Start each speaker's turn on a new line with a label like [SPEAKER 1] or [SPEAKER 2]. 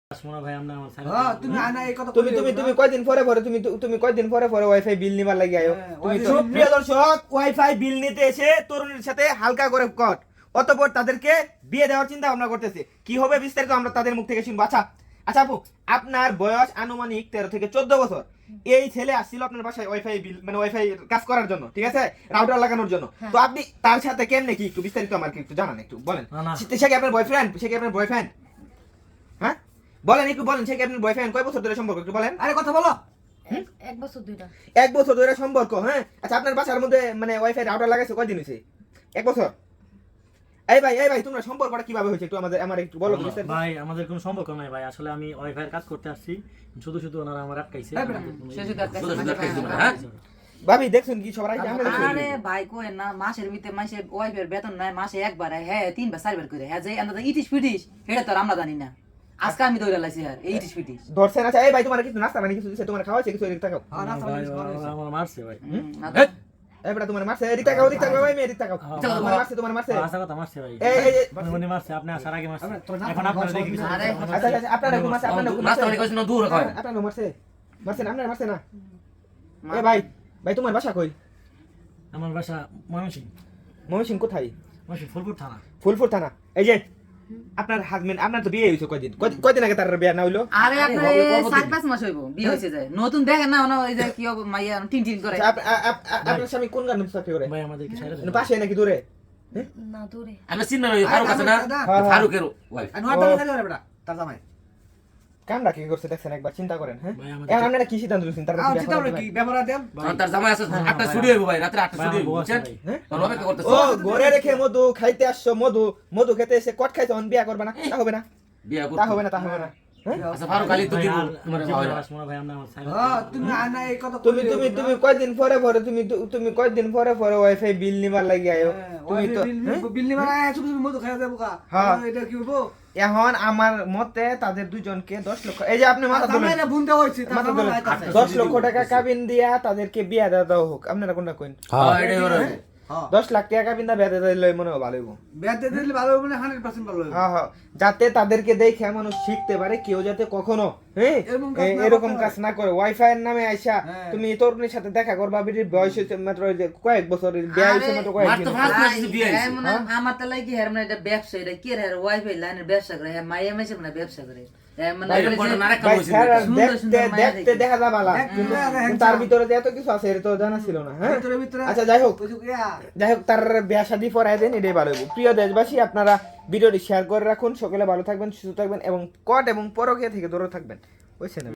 [SPEAKER 1] তুমি কয়দিন পরে ওয়াইফাই বিল নিবার লাগি আয়ো। প্রিয় দর্শক, ওয়াইফাই বিল নিতে এসে তরুণীর সাথে হালকা করে কট, অতঃপর তাদেরকে বিয়ে দেওয়ার চিন্তা ভাবনা করতেছে। কি হবে বিস্তারিত আমরা তাদের মুখ থেকে শুনবো। আচ্ছা আপু, আপনার বয়স আনুমানিক 13 থেকে 14 বছর। এই ছেলে আসছিল আপনার বাসায় ওয়াইফাই বিল মানে ওয়াইফাই কাজ করার জন্য, ঠিক আছে, রাউটার লাগানোর জন্য। তো আপনি তার সাথে কেমনে কি একটু বিস্তারিত আমাকে একটু জানান, একটু বলেন। সে কি আপনার বয়ফ্রেন্ড? হ্যাঁ বলেন, একটু বলেন, সে কি আপনার বয়ফ্রেন্ড? কয় বছর ধরে সম্পর্ক একটু বলেন। আরে কথা বলো।
[SPEAKER 2] এক বছর
[SPEAKER 1] ধরে সম্পর্ক। হ্যাঁ আচ্ছা, আপনার বাসার মধ্যে মানে ওয়াইফাই রাউটার লাগাইছে কয়দিন হয়েছে? 1 বছর। এই ভাই তোমরা সম্পর্কটা কিভাবে হয়েছে একটু আমার একটু বলো।
[SPEAKER 3] ভাই আমাদের কোনো সম্পর্ক নাই ভাই, আসলে আমি ওয়াইফাই কাজ করতে আসছি, শুধু ওনারা আমার আটকাইছে।
[SPEAKER 1] ভাবি দেখছেন কি সবার আগে আমরা দেখছি।
[SPEAKER 4] আরে ভাই কই না, মাসের ভিতরে মাসে ওয়াইফের বেতন নাই, মাসে একবার হ্যাঁ 3 বার 4 বার করে হ্যাঁ যে আমরা ইটিস পিটিস এটা তো আমরা জানি না। আজকে আমি দৌড়া লাইছি আর এই ইটিস পিটিস
[SPEAKER 1] ধরছেন। আচ্ছা এই ভাই তোমার কিছু নাস্তা মানে কিছু দিছে, তোমার খাওয়াইছে কিছু? এদিক তাকাও।
[SPEAKER 3] হ্যাঁ নাস্তা আমার মারছে ভাই।
[SPEAKER 1] এই বড় তোমার মারছে? এদিক তাকাও ভাই, এদিক তাকাও। তোমার মারছে
[SPEAKER 3] আশা কথা মারছে ভাই।
[SPEAKER 1] এই
[SPEAKER 3] উনি মারছে, আপনি আসার আগে মারছে। এখন আপনারা দেখি।
[SPEAKER 1] আচ্ছা আপনারা মারছে, নাস্তা মানে কইছ না দূর হয়। আপনারা মারছে আপনারা মারছে না? এই ভাই তোমার বাসা কই?
[SPEAKER 3] আমার বাসা
[SPEAKER 1] ময়মনসিংহ কোথায়?
[SPEAKER 3] ফুলপুর থানা।
[SPEAKER 1] এই যে আপনার হাজবেন্ড, আপনার তো বিয়ে হইছে কয়দিন আগে? তার বিয়ে না হইলো?
[SPEAKER 4] আরে আপনার 4-5 মাস হইবো বিয়ে হইছে যায়। নতুন দেখেন না ওই যে কি হবে মাইয়া টিন করে।
[SPEAKER 1] আপনার স্বামী কোন গার্মেন্টস চাকরি করে?
[SPEAKER 3] ভাই আমাদের কি সাইরা
[SPEAKER 1] পাশে নাকি দূরে?
[SPEAKER 2] না দূরে।
[SPEAKER 5] আমি চিনি না ফারুক আছে না, ফারুকের ওয়াইফ।
[SPEAKER 1] তার জামাই কামটা কি করছে দেখছেন, একবার চিন্তা করেন। হ্যাঁ এখন আপনারা কি সিদ্ধান্ত নিছেন? তার কি ব্যবহার দেন?
[SPEAKER 5] তার জামাই আছে 8টা স্টুডিও হইবো ভাই, রাতে 8টা স্টুডিও হইবো, বুঝছেন? তোর অপেক্ষা করতেছে।
[SPEAKER 1] ও ঘরে রেখে মধু খাইতে আসছো, মধু খেতে এসে কট খাইছো, অন বিয়া করবে না? তা হবে না,
[SPEAKER 5] বিয়া
[SPEAKER 1] তা হবে না।
[SPEAKER 5] আচ্ছা ফারুক আলী তো দিব তোমার
[SPEAKER 3] ভাই আমরা আমার সাইরা।
[SPEAKER 1] তুমি আনা এই কথা তুমি কয়দিন পরে তুমি কয়দিন পরে ওয়াইফাই বিল নিবার লাগি আয়ো। তুমি তো
[SPEAKER 6] বিল নিবার আয় তুমি মধু খাইয়া দেবো কা। এটা কি হইবো?
[SPEAKER 1] এখন আমার মতে তাদের দুজনকে 10 লক্ষ, এই যে আপনি মাথা ধরেন,
[SPEAKER 6] আমরা বুনতে হইছে তা
[SPEAKER 1] 10 লক্ষ টাকা কাবিন দিয়া তাদেরকে বিয়া দেওয়া হোক। আপনারা কোনটা কইন?
[SPEAKER 5] হ্যাঁ এটাই ওরা
[SPEAKER 1] 10 লাখ টাকা কাবিন দা বিয়া দিলে মনে হয় ভালো হইব।
[SPEAKER 6] বেতে দিলে ভালো হবে না, 100% ভালো হবে।
[SPEAKER 1] হ্যাঁ যাতে তাদেরকে দেখে মানুষ শিখতে পারে, কেউ যাতে কখনো এরকম কাজ না করে। ওয়াইফাই এর নামে আইসা তুমি তরুণীর সাথে দেখা করবা, বিটির বয়স হইছে মাত্র কয়েক বছর, বিয়ে হইছে মাত্র কয়েকদিন।
[SPEAKER 4] আমার তো লাগি হ্যাঁ মানে এটা ব্যবসা, এটা কি রে ওয়াইফাই লাইনের ব্যবসা করে হ্যাঁ মাইয়া মেছে মানে ব্যবসা করে দেখতে দেখা যাবালা, কিন্তু তার ভিতরে যে এত কিছু আছে এটা তো জানা ছিল না। হ্যাঁ আচ্ছা যাই হোক তার বিয়া শাদী পড়ায় দেন, এটাই ভালো হইব। প্রিয় দেশবাসী, আপনারা ভিডিওটি শেয়ার করে রাখুন। সকলে ভালো থাকবেন, সুস্থ থাকবেন এবং কট এবং পরকীয়া থেকে দূরে থাকবেন। বুঝছেন?